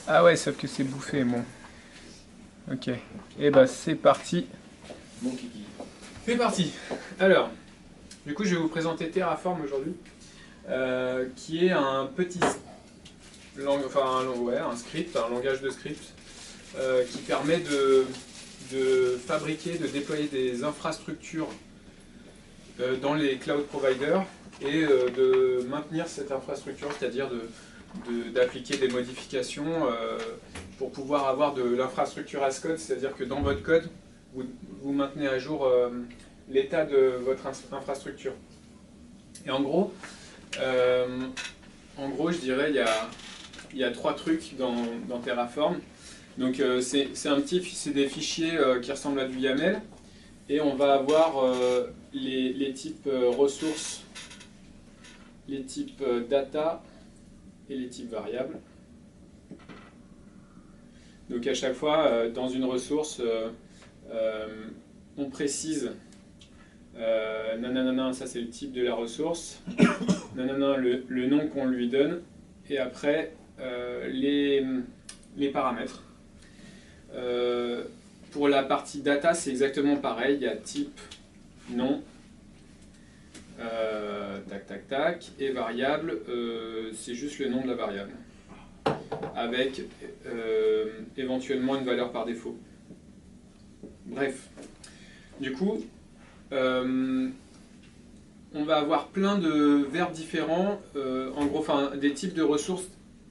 Ah ouais, sauf que c'est bouffé, bon. Ok. Et bah c'est parti. Mon kiki. C'est parti. Alors, du coup je vais vous présenter Terraform aujourd'hui, qui est un petit un script, un langage de script, qui permet de fabriquer, de déployer des infrastructures dans les cloud providers et de maintenir cette infrastructure, c'est-à-dire d'appliquer des modifications pour pouvoir avoir de l'infrastructure as code, c'est-à-dire que dans votre code, vous maintenez à jour l'état de votre infrastructure. Et en gros, je dirais, il y a trois trucs dans Terraform. Donc c'est des fichiers qui ressemblent à du YAML, et on va avoir les types ressources, les types data et les types variables. Donc à chaque fois, dans une ressource, on précise nanana, ça c'est le type de la ressource, nanana, le nom qu'on lui donne, et après les paramètres. Pour la partie data, c'est exactement pareil, il y a type, nom, tac tac tac, et variable, c'est juste le nom de la variable, avec éventuellement une valeur par défaut. Bref, du coup, on va avoir plein de verbes différents, en gros, enfin des types de ressources,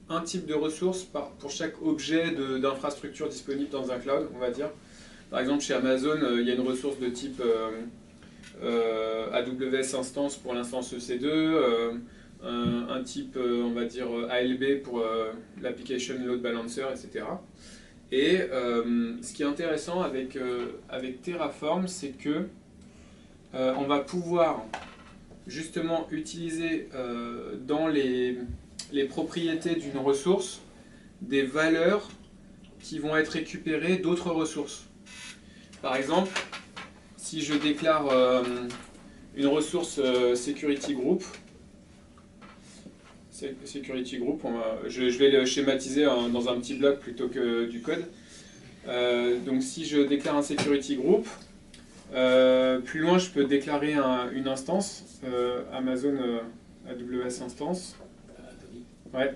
un type de ressource pour chaque objet d'infrastructure disponible dans un cloud, on va dire. Par exemple, chez Amazon, il y a une ressource de type AWS Instance pour l'instance EC2, un type, on va dire, ALB pour l'Application Load Balancer, etc. Et ce qui est intéressant avec Terraform, c'est que on va pouvoir justement utiliser dans les propriétés d'une ressource des valeurs qui vont être récupérées d'autres ressources. Par exemple, si je déclare une ressource security group, je vais le schématiser dans un petit bloc plutôt que du code. Donc si je déclare un security group, plus loin je peux déclarer une instance, Amazon AWS Instance. Tony, Ouais.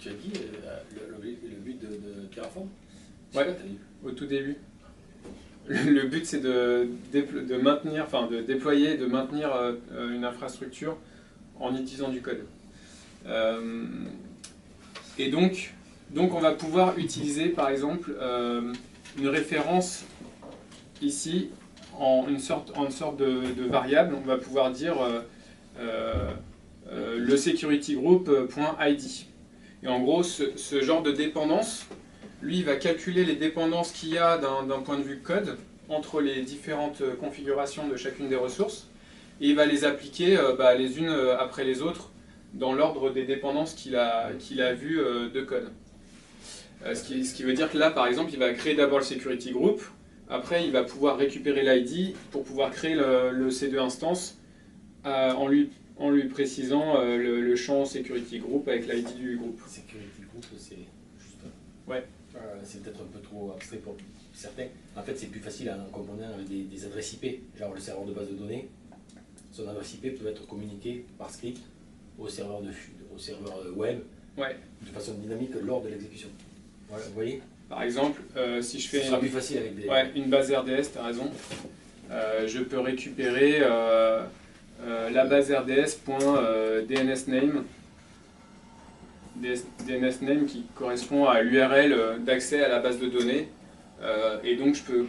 tu as dit le but de Terraform? Ouais, au tout début. Le but c'est de maintenir, enfin de déployer, de maintenir une infrastructure en utilisant du code. Et donc on va pouvoir utiliser par exemple une référence ici en une sorte de variable. On va pouvoir dire le security group.id. Et en gros, ce genre de dépendance, lui, il va calculer les dépendances qu'il y a d'un point de vue code entre les différentes configurations de chacune des ressources, et il va les appliquer les unes après les autres dans l'ordre des dépendances qu'il a vues de code. Ce qui veut dire que là, par exemple, il va créer d'abord le security group, après il va pouvoir récupérer l'ID pour pouvoir créer le C2 instance en lui précisant le champ security group avec l'ID du groupe. Security group, c'est juste. Ouais. C'est peut-être un peu trop abstrait pour certains. En fait, c'est plus facile à comprendre avec des adresses IP, genre le serveur de base de données. Son adresse IP peut être communiquée par script au serveur web, Ouais. de façon dynamique lors de l'exécution. Voilà, vous voyez? Par exemple, si je fais plus facile avec des... une base RDS, tu as raison, je peux récupérer la base RDS.DNSName, DNSName qui correspond à l'URL d'accès à la base de données. Et donc je peux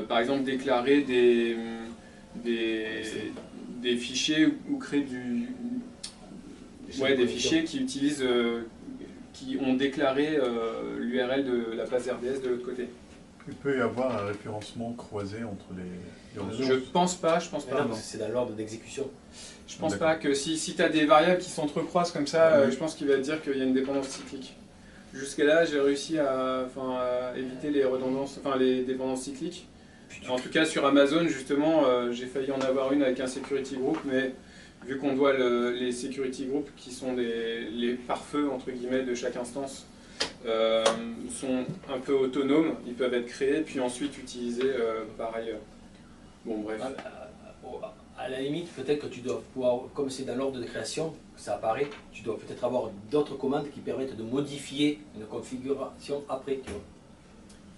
par exemple déclarer des fichiers ou créer des fichiers qui utilisent qui ont déclaré l'URL de la base RDS de l'autre côté. Il peut y avoir un référencement croisé entre les ressources. Je pense pas. Non, c'est dans l'ordre d'exécution. Je pense pas que si tu as des variables qui s'entrecroisent comme ça, je pense qu'il va te dire qu'il y a une dépendance cyclique. Jusqu'à là, j'ai réussi à éviter les redondances, les dépendances cycliques. En tout cas, sur Amazon, justement, j'ai failli en avoir une avec un security group, mais vu qu'on doit les security groups qui sont les pare-feux entre guillemets de chaque instance sont un peu autonomes, ils peuvent être créés puis ensuite utilisés par ailleurs. Bon bref. À la limite, peut-être que tu dois pouvoir, comme c'est dans l'ordre de création, ça apparaît, tu dois peut-être avoir d'autres commandes qui permettent de modifier une configuration après, tu vois.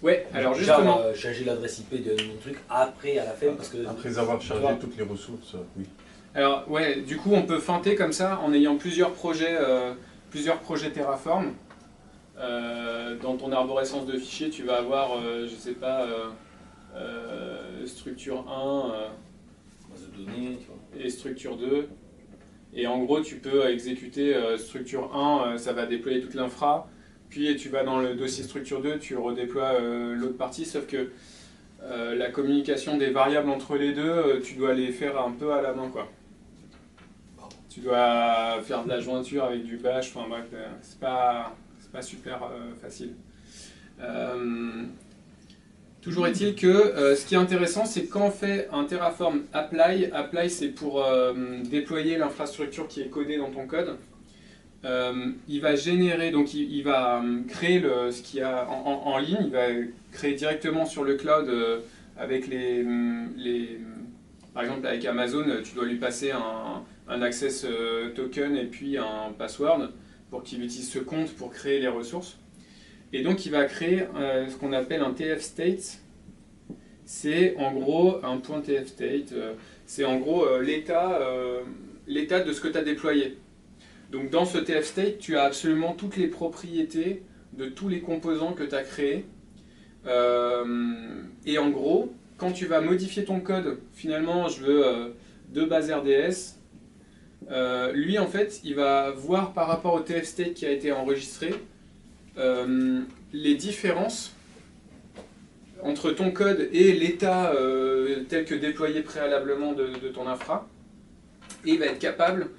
Ouais, alors justement. Genre, changer l'adresse IP de mon truc après, à la fin, parce que... Après avoir chargé toutes les ressources, oui. Alors ouais, du coup on peut feinter comme ça en ayant plusieurs projets Terraform. Dans ton arborescence de fichiers, tu vas avoir, je sais pas, structure 1 base de données, tu vois. Et structure 2. Et en gros, tu peux exécuter structure 1, ça va déployer toute l'infra. Puis tu vas dans le dossier structure 2, tu redéploies l'autre partie, sauf que la communication des variables entre les deux, tu dois les faire un peu à la main, quoi. Tu dois faire de la jointure avec du bash, enfin bref, c'est pas super facile. Toujours est-il que ce qui est intéressant, c'est quand on fait un Terraform apply, apply c'est pour déployer l'infrastructure qui est codée dans ton code. Il va générer, donc il va créer ce qu'il y a en ligne, il va créer directement sur le cloud avec par exemple avec Amazon, tu dois lui passer un access token et puis un password pour qu'il utilise ce compte pour créer les ressources. Et donc il va créer ce qu'on appelle un TF state. C'est en gros un point TF state, c'est en gros l'état de ce que tu as déployé. Donc dans ce TF state, tu as absolument toutes les propriétés de tous les composants que tu as créés. Et en gros, quand tu vas modifier ton code, finalement je veux 2 bases RDS, lui en fait il va voir par rapport au TF state qui a été enregistré les différences entre ton code et l'état tel que déployé préalablement de ton infra, et il va être capable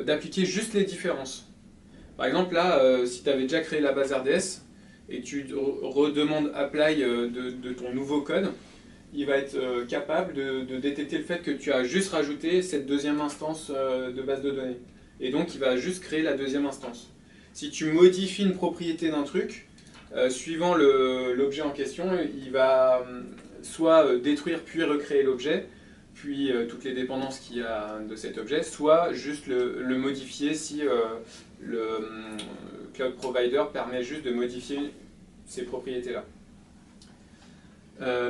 d'appliquer juste les différences. Par exemple là, si tu avais déjà créé la base RDS et tu redemandes apply de ton nouveau code, il va être capable de détecter le fait que tu as juste rajouté cette deuxième instance de base de données. Et donc il va juste créer la deuxième instance. Si tu modifies une propriété d'un truc, suivant l'objet en question, il va soit détruire puis recréer l'objet, puis toutes les dépendances qu'il y a de cet objet, soit juste le modifier si le cloud provider permet juste de modifier ces propriétés-là.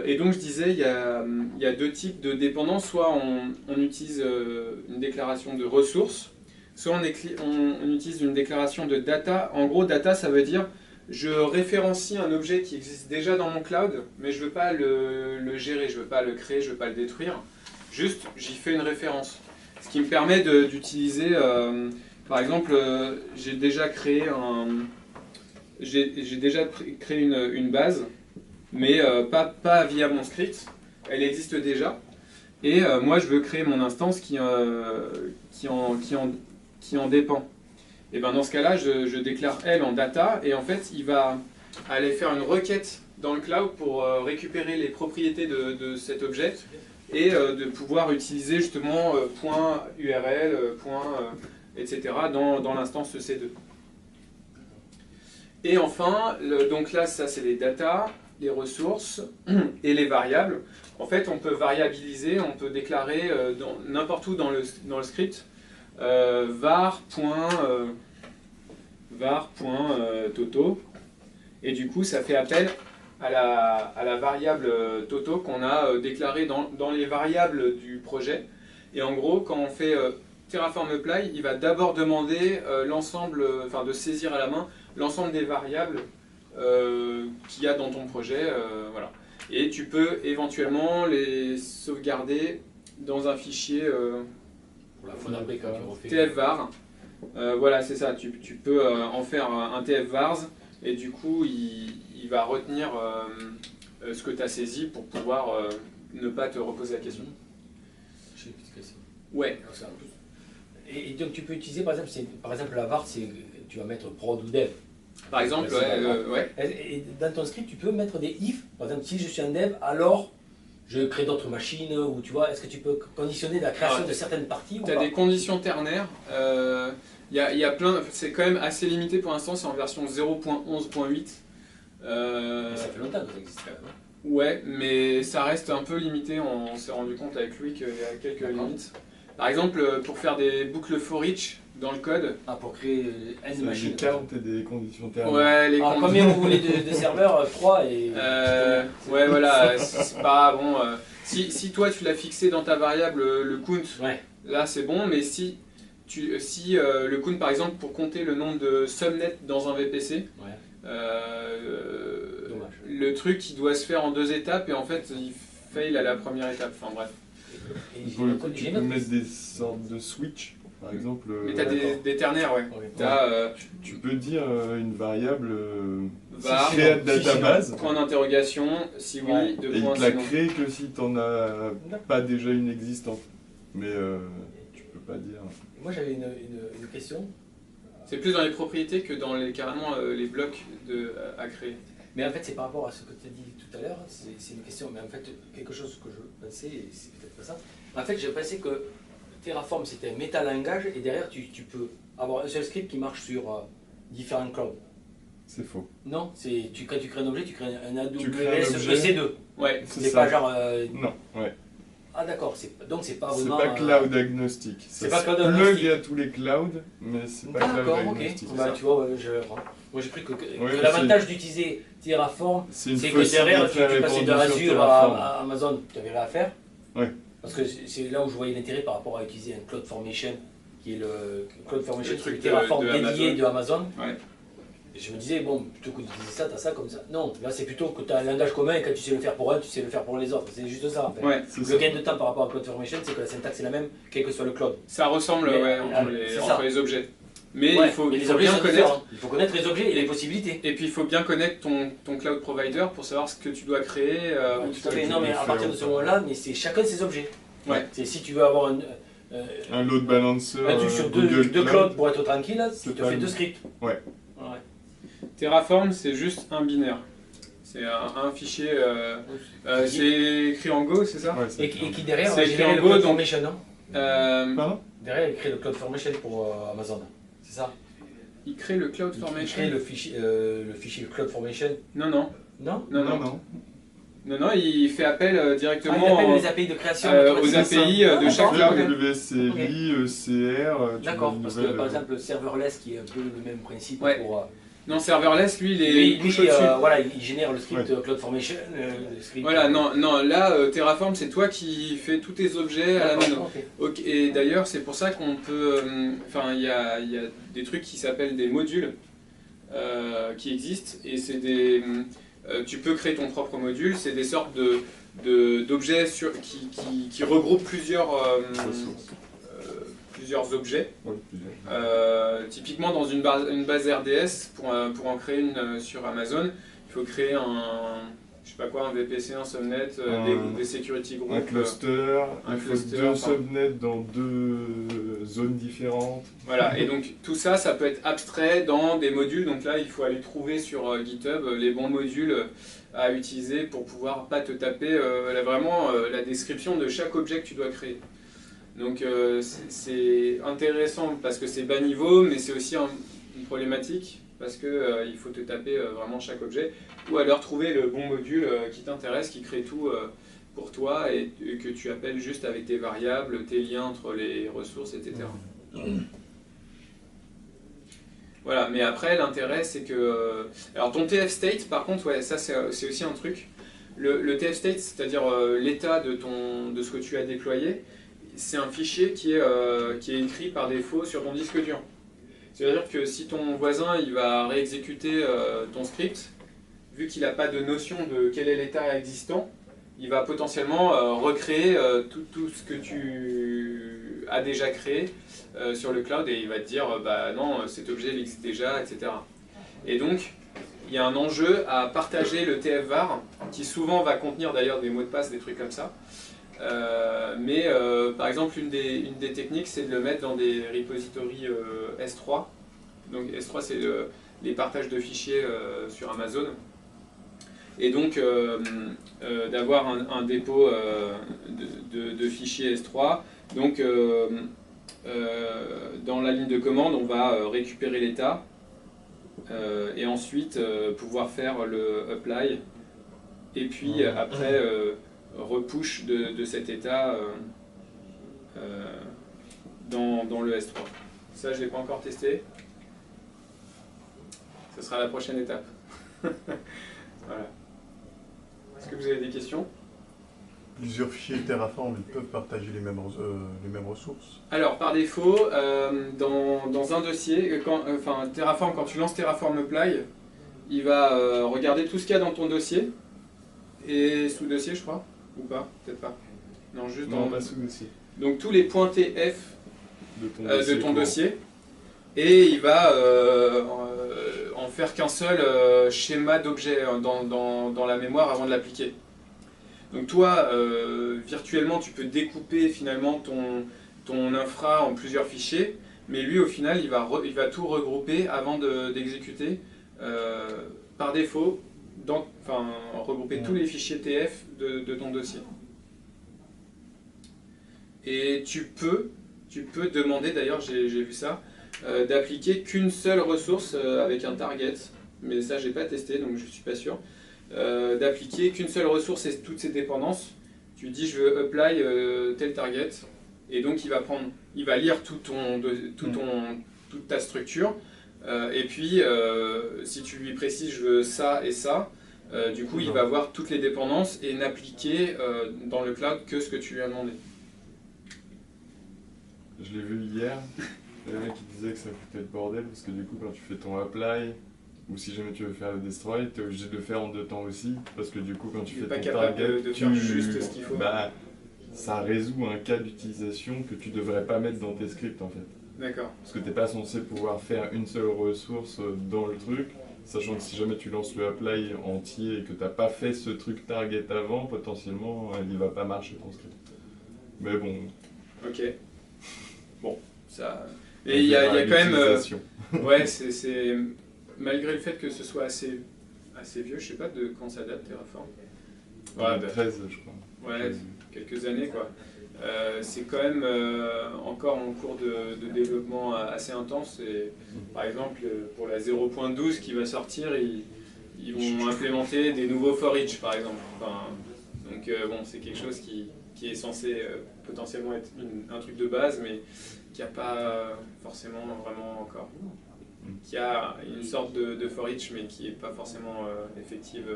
Et donc je disais, il y a deux types de dépendances. Soit on utilise une déclaration de ressources, soit on utilise une déclaration de data. En gros, data, ça veut dire je référencie un objet qui existe déjà dans mon cloud, mais je ne veux pas le gérer, je ne veux pas le créer, je ne veux pas le détruire. Juste, j'y fais une référence. Ce qui me permet d'utiliser, par exemple, j'ai déjà créé une base, mais pas via mon script. Elle existe déjà. Et moi, je veux créer mon instance qui en dépend. Et ben dans ce cas-là, je déclare elle en data, et en fait, il va aller faire une requête dans le cloud pour récupérer les propriétés de cet objet et de pouvoir utiliser justement .url, etc. dans l'instance C2. Et enfin, donc là, ça c'est les data, les ressources et les variables. En fait, on peut variabiliser, on peut déclarer n'importe où dans le script var.toto, et du coup ça fait appel à la variable toto qu'on a déclarée dans les variables du projet. Et en gros, quand on fait Terraform apply, il va d'abord demander l'ensemble, enfin de saisir à la main l'ensemble des variables qu'il y a dans ton projet, voilà. Et tu peux éventuellement les sauvegarder dans un fichier tfvar. Voilà, c'est ça, tu peux en faire un tfvars, et du coup il va retenir ce que tu as saisi pour pouvoir ne pas te reposer la question. Ouais. Et donc tu peux utiliser par exemple la var, tu vas mettre prod ou dev. Par exemple, ouais. Et dans ton script, tu peux mettre des if. Par exemple, si je suis un dev, alors je crée d'autres machines, ou tu vois, est-ce que tu peux conditionner la création de certaines parties ou Tu as pas? des conditions ternaires. Il y a plein, c'est quand même assez limité pour l'instant, c'est en version 0.11.8. Mais ça fait longtemps que ça existe quand même. Hein. Ouais, mais ça reste un peu limité, on s'est rendu compte avec lui qu'il y a quelques D'accord. limites. Par exemple, pour faire des boucles for each dans le code, Ah, pour créer N C'est machines. des cartes et des conditions thermiques. ouais, les Alors, conditions- combien vous voulez de serveurs? 3 et... ouais, voilà, c'est pas bon. Si toi tu l'as fixé dans ta variable le count, Ouais, là c'est bon, mais si le count par exemple pour compter le nombre de subnets dans un VPC, ouais. Dommage. le truc il doit se faire en 2 étapes et en fait il fail à la première étape. Enfin bref. Et Pour le coup, j'ai tu une peux autre mettre des sortes de switch, par exemple. Mais t'as des ternaires, ouais. Ok. T'as Tu peux dire une variable var, créer de si, si, database point d'interrogation, si oui, Ouais. deux et il points te la sinon. crée que si t'en as pas déjà une existante. Mais tu peux pas dire. Moi j'avais une question. C'est plus dans les propriétés que dans carrément les blocs à créer. Mais en fait, c'est par rapport à ce que tu as dit tout à l'heure, c'est une question, mais en fait, quelque chose que je pensais, et c'est peut-être pas ça. En fait, je pensais que Terraform, c'était un métalangage, et derrière, tu peux avoir un seul script qui marche sur différents clouds. C'est faux. Non, quand tu crées un objet, tu crées un AWS Tu crées un objet. EC2. Ouais, C'est ça. pas genre... Non, ouais. Ah d'accord, donc c'est pas C'est vraiment... pas cloud agnostique. c'est Ça pas se cloud agnostique. plug à tous les clouds, mais c'est pas cloud D'accord, ok. agnostique. Bah, tu vois, moi j'ai cru que Ouais, l'avantage d'utiliser Terraform, C'est une c'est que derrière, tu facilité à passais de répondre sur Azure Terraform. à Amazon, tu n'avais rien à faire. Ouais. Parce que c'est là où je voyais l'intérêt par rapport à utiliser un CloudFormation, qui est le CloudFormation, Le c'est truc le Terraform de dédié Amazon. de Amazon. Ouais. Et je me disais, bon, plutôt que d'utiliser ça, tu as ça comme ça. Non, là c'est plutôt que tu as un langage commun et quand tu sais le faire pour un, tu sais le faire pour les autres. C'est juste ça en fait. Ouais, C'est Le ça. gain de temps par rapport à CloudFormation, c'est que la syntaxe est la même, quel que soit le cloud. ça ressemble Mais, ouais, c'est entre ça. les objets. Mais Ouais, il faut, mais il les faut objets bien sont connaître. différents. Il faut connaître les objets et les possibilités. Et puis il faut bien connaître ton cloud provider pour savoir ce que tu dois créer. Ouais, où tout à tu- fait. Non, mais à partir de ce moment-là, mais c'est chacun de ses objets. Ouais. C'est si tu veux avoir Un load balancer. un truc sur Google deux clouds pour être tranquille, tu C'est te pas fais une- 2 scripts. Ouais. Terraform, c'est juste un binaire. C'est un fichier. C'est écrit en Go, c'est ça Ouais, c'est Et qui derrière C'est va écrit générer en le Go, CloudFormation, non Pardon Derrière, il crée le CloudFormation pour Amazon. C'est ça Il crée le Il CloudFormation. crée le fichier CloudFormation. Non, non. Non Non, il fait appel Ah, directement il appelle les API de création aux automatique. API de chaque d'accord. cloud. WCLI, ECR. D'accord, parce que par exemple, le serverless qui est un peu le même principe Ouais. pour. Non, serverless, lui, il est Lui, une couche au-dessus. voilà, il génère le script CloudFormation. Le script, Voilà, non, là, Terraform, c'est toi qui fais tous tes objets à la mano. Ok. Ok, et d'ailleurs, c'est pour ça qu'on peut. Enfin, il y a des trucs qui s'appellent des modules qui existent, et c'est des. Tu peux créer ton propre module, c'est des sortes d'objets qui regroupent plusieurs objets. Ouais, plusieurs. Typiquement, dans une base RDS, pour en créer une sur Amazon, il faut créer je sais pas quoi, un VPC, un subnet, des security groups. Un cluster, un il faut cluster, 2 enfin. subnets dans 2 zones différentes. Voilà, et donc tout ça, ça peut être abstrait dans des modules. Donc là, il faut aller trouver sur GitHub les bons modules à utiliser pour pouvoir pas te taper vraiment la description de chaque objet que tu dois créer. Donc c'est intéressant parce que c'est bas niveau, mais c'est aussi une problématique parce que il faut te taper vraiment chaque objet, ou alors trouver le bon module qui t'intéresse, qui crée tout pour toi et que tu appelles juste avec tes variables, tes liens entre les ressources, etc. Voilà, mais après l'intérêt c'est que... alors ton TF state par contre, ouais, ça c'est aussi un truc. Le TF state, c'est-à-dire l'état de ce que tu as déployé, c'est un fichier qui est écrit par défaut sur ton disque dur. C'est-à-dire que si ton voisin il va réexécuter ton script, vu qu'il n'a pas de notion de quel est l'état existant, il va potentiellement recréer tout ce que tu as déjà créé sur le cloud, et il va te dire bah non, cet objet il existe déjà, etc. Et donc il y a un enjeu à partager le TF-var, qui souvent va contenir d'ailleurs des mots de passe, des trucs comme ça. Mais par exemple, une des techniques, c'est de le mettre dans des repositories S3. Donc S3, c'est les partages de fichiers sur Amazon. et donc d'avoir un dépôt de fichiers S3. Donc dans la ligne de commande, on va récupérer l'état et ensuite pouvoir faire le apply et puis après repush de cet état dans le S3. Ça, je ne l'ai pas encore testé. Ce sera la prochaine étape. Voilà. Est-ce que vous avez des questions? Plusieurs fichiers Terraform, ils peuvent partager les mêmes ressources? Alors, par défaut, dans un dossier, Terraform, quand tu lances Terraform Apply, il va regarder tout ce qu'il y a dans ton dossier, et sous-dossier, je crois, ou pas? Peut-être pas. Non, juste Non, dans... pas sous-dossier. Donc, tous les points TF De ton dossier, et il va en faire qu'un seul schéma d'objet dans la mémoire avant de l'appliquer. Donc toi, virtuellement, tu peux découper finalement ton infra en plusieurs fichiers, mais lui, au final, il va tout regrouper avant d'exécuter par défaut, regrouper tous les fichiers TF de ton dossier. Et tu peux demander, d'ailleurs, j'ai vu ça, d'appliquer qu'une seule ressource avec un target, mais ça, j'ai pas testé, donc je suis pas sûr. D'appliquer qu'une seule ressource et toutes ses dépendances. Tu dis je veux apply tel target et donc il va lire toute ta structure et puis si tu lui précises je veux ça et ça, du coup il va voir toutes les dépendances et n'appliquer dans le cloud que ce que tu lui as demandé. Je l'ai vu hier, il y a un mec qui disait que ça foutait le bordel parce que du coup quand tu fais ton apply ou si jamais tu veux faire le destroy, tu es obligé de le faire en 2 temps aussi, parce que du coup quand tu fais ton target, de faire juste ce qu'il faut. Bah, ça résout un cas d'utilisation que tu devrais pas mettre dans tes scripts en fait. D'accord. Parce que tu n'es pas censé pouvoir faire une seule ressource dans le truc, sachant que si jamais tu lances le apply entier et que tu n'as pas fait ce truc target avant, potentiellement il va pas marcher ton script. Mais bon. Ok. Bon, ça... Et il y a quand même... ouais, c'est... Malgré le fait que ce soit assez vieux, je sais pas de quand ça date Terraform. Ouais, 13 je crois. Ouais, quelques années quoi. C'est quand même encore en cours de développement assez intense. Et, par exemple, pour la 0.12 qui va sortir, ils vont implémenter des nouveaux for each par exemple. Donc bon, c'est quelque chose qui est censé potentiellement être un truc de base, mais qui n'a pas forcément vraiment encore. Qui a une sorte de for each, mais qui n'est pas forcément effective,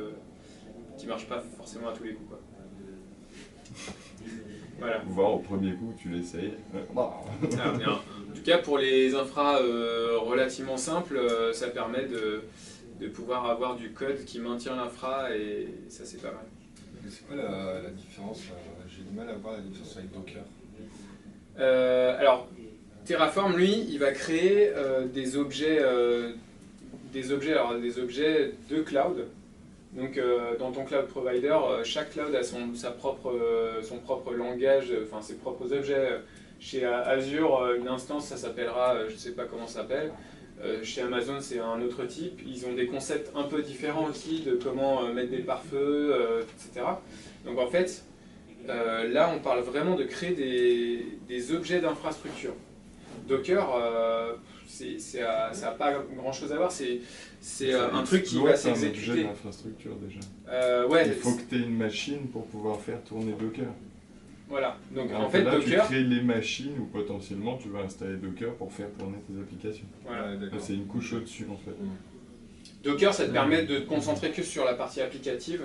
qui ne marche pas forcément à tous les coups, quoi. Voilà. Voir au premier coup, tu l'essayes. En tout cas, pour les infras relativement simples, ça permet de pouvoir avoir du code qui maintient l'infra, et ça c'est pas mal. C'est quoi la différence? J'ai du mal à voir la différence avec Docker. Alors, Terraform, lui, il va créer des objets de cloud. Donc, dans ton cloud provider, chaque cloud a son propre langage, enfin ses propres objets. Chez Azure, une instance, ça s'appellera, je ne sais pas comment ça s'appelle. Chez Amazon, c'est un autre type. Ils ont des concepts un peu différents aussi de comment mettre des pare-feux, etc. Donc, en fait, là, on parle vraiment de créer des objets d'infrastructure. Docker, ça n'a pas grand-chose à voir, c'est un truc qui va s'exécuter. C'est un objet d'infrastructure déjà. Ouais, il faut que tu aies une machine pour pouvoir faire tourner Docker. Voilà, donc en fait là, Docker... tu crées les machines où potentiellement tu vas installer Docker pour faire tourner tes applications. Voilà. C'est une couche au-dessus en fait. Docker, ça te permet de te concentrer que sur la partie applicative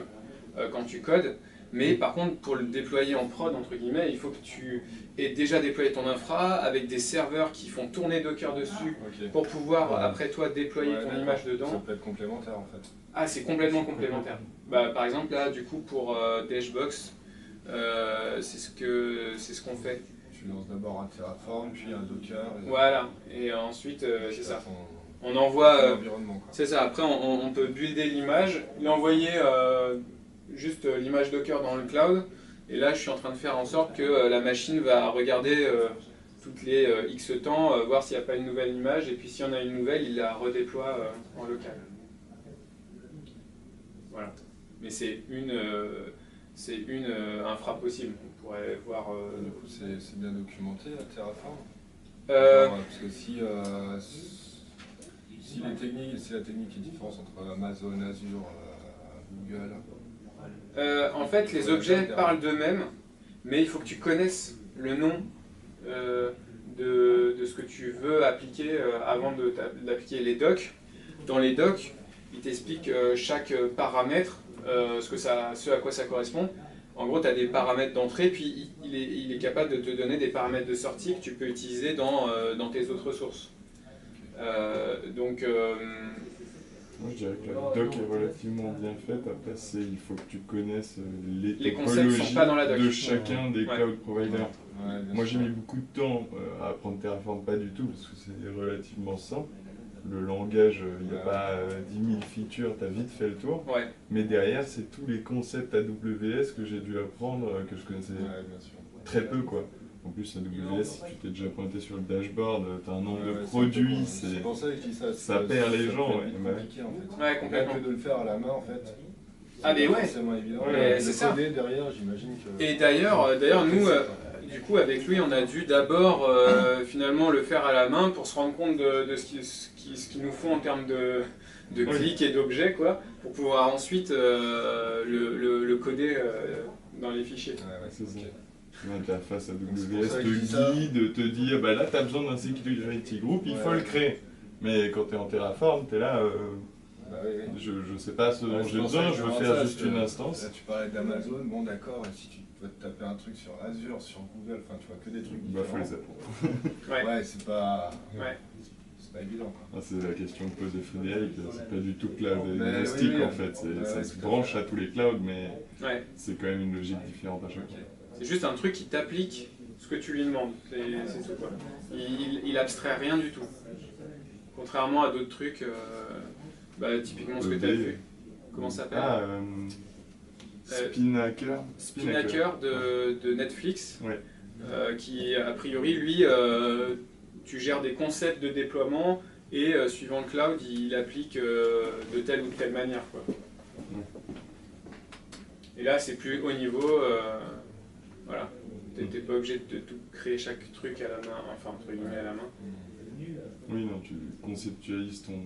quand tu codes. Mais par contre, pour le déployer en prod, entre guillemets, il faut que tu aies déjà déployé ton infra avec des serveurs qui font tourner Docker dessus pour pouvoir, après toi, déployer ton image dedans. Ça peut être complémentaire en fait. Ah, c'est complètement complémentaire. Par exemple, là, du coup, pour Dashbox, c'est ce qu'on fait. Tu lances d'abord un Terraform, puis un Docker. Voilà, et ensuite, c'est ça. On envoie... c'est ça, après, on peut builder l'image, l'envoyer... juste l'image Docker dans le cloud, et là je suis en train de faire en sorte que la machine va regarder toutes les X temps, voir s'il n'y a pas une nouvelle image, et puis s'il y en a une nouvelle, il la redéploie en local. Voilà. Mais c'est une infra possible. On pourrait voir. Du coup, c'est bien documenté à Terraform. Euh, Parce que si la technique est différente entre Amazon, Azure, Google. En fait, les objets parlent d'eux-mêmes, mais il faut que tu connaisses le nom de ce que tu veux appliquer avant d'appliquer les docs. Dans les docs, ils t'expliquent chaque paramètre, ce à quoi ça correspond. En gros, tu as des paramètres d'entrée, puis il est capable de te donner des paramètres de sortie que tu peux utiliser dans tes autres ressources. Moi, je dirais que la doc est relativement bien faite. Après, il faut que tu connaisses Les concepts sont pas dans la doc. de chacun des Ouais. cloud providers. Ouais, bien Moi, j'ai sûr. mis beaucoup de temps à apprendre Terraform, pas du tout, parce que c'est relativement simple. Le langage, il n'y a Ouais. pas 10 000 features, tu as vite fait le tour. Ouais. Mais derrière, c'est tous les concepts AWS que j'ai dû apprendre, que je connaissais Ouais, bien sûr. très peu, quoi. En plus, AWS, si tu t'es déjà pointé sur le dashboard, tu as un nombre Ouais, de ouais, produits, c'est pour ça que je dis ça. ça perd les gens, C'est ouais. compliqué en fait. Ouais, Rien complètement. que de le faire à la main en fait. Ah, mais c'est pas ouais. forcément évident. Ouais, Le c'est ça. coder derrière, j'imagine que. Et d'ailleurs, nous, du coup, avec lui, on a dû d'abord finalement le faire à la main pour se rendre compte de ce qu'il nous faut en termes de clics et d'objets, quoi, pour pouvoir ensuite le coder dans les fichiers. Ouais, ouais, C'est ça. ok. L'interface C'est pour AWS ça que te je dis ça. guide, te dit ah bah là tu as besoin d'un security group, il faut Ouais. le créer. Mais quand tu es en Terraform, tu es là, Bah, oui, oui. je sais pas ce dont Ouais, j'ai c'est pour ça besoin, que je veux je faire vois ça, juste parce une que instance. Là, tu parlais d'Amazon, bon d'accord, et si tu dois te taper un truc sur Azure, sur Google, enfin tu vois que des trucs Bah faut différents. les apprendre. Ouais. Ouais, c'est pas. Ouais. C'est pas évident quoi. Ah, c'est la question que posait Frédéric, c'est pas du tout cloud Mais agnostique oui, oui. en fait, ça Ouais, se tout à branche fait. à tous les clouds, mais Ouais. c'est quand même une logique différente à chaque Ok. fois. C'est juste un truc qui t'applique ce que tu lui demandes. C'est tout, quoi. Il abstrait rien du tout. Contrairement à d'autres trucs, typiquement ce que tu as fait. Comment ça s'appelle Ah, Spinnaker. Spinnaker de Netflix, Ouais. qui a priori, lui, tu gères des concepts de déploiement et suivant le cloud, il applique de telle ou telle manière, quoi. Et là, c'est plus haut niveau. Voilà. T'es pas obligé de tout créer chaque truc à la main, enfin entre guillemets à la main. Oui, non, tu conceptualises ton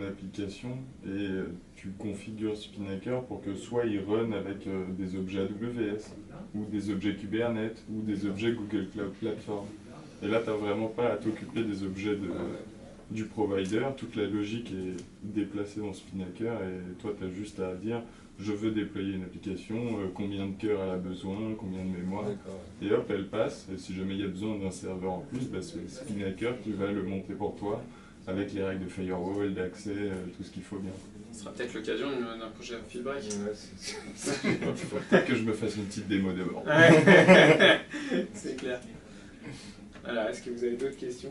application et tu configures Spinnaker pour que soit il run avec des objets AWS, ou des objets Kubernetes, ou des objets Google Cloud Platform. Et là, tu n'as vraiment pas à t'occuper des objets du provider, toute la logique est déplacée dans Spinnaker et toi, tu as juste à dire je veux déployer une application, combien de cœurs elle a besoin, combien de mémoire. D'accord. Et hop, elle passe, et si jamais il y a besoin d'un serveur en plus, bah, c'est Spinnaker qui va le monter pour toi, avec les règles de firewall, d'accès, tout ce qu'il faut bien. Ce sera peut-être l'occasion d'un projet Field Break. Ouais, Il faut peut-être que je me fasse une petite démo d'abord. C'est clair. Alors, est-ce que vous avez d'autres questions?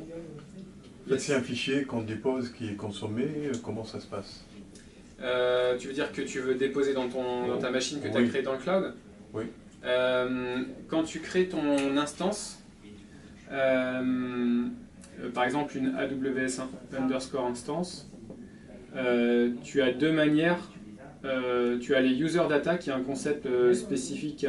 En fait, c'est un fichier qu'on dépose qui est consommé, comment ça se passe? Tu veux dire que tu veux déposer dans ta machine que tu as Oui. créée dans le cloud? Oui. Quand tu crées ton instance, par exemple une AWS underscore instance, tu as deux manières. Tu as les user data qui est un concept spécifique